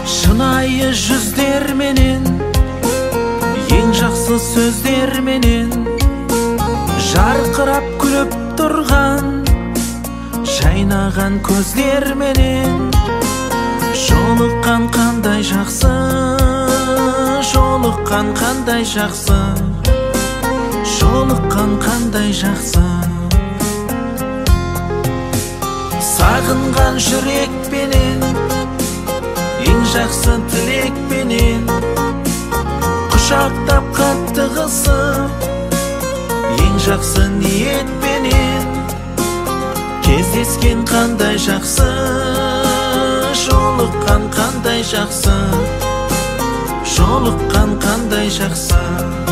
Шынайы жүздер менен, ең жақсы сөздер менен, жарқырап күліп тұрған, жайнаған көздер менен, жолыққан қандай жақсы, жолыққан қандай жақсы, жолыққан қандай жақсы. Сағынған жүрекпенен, ең жақсы тілекпенен, құшақтап қатты қысып, ең жақсы ниетпенен, кездескен қандай жақсы, жолыққан қандай жақсы, жолыққан қандай жақсы.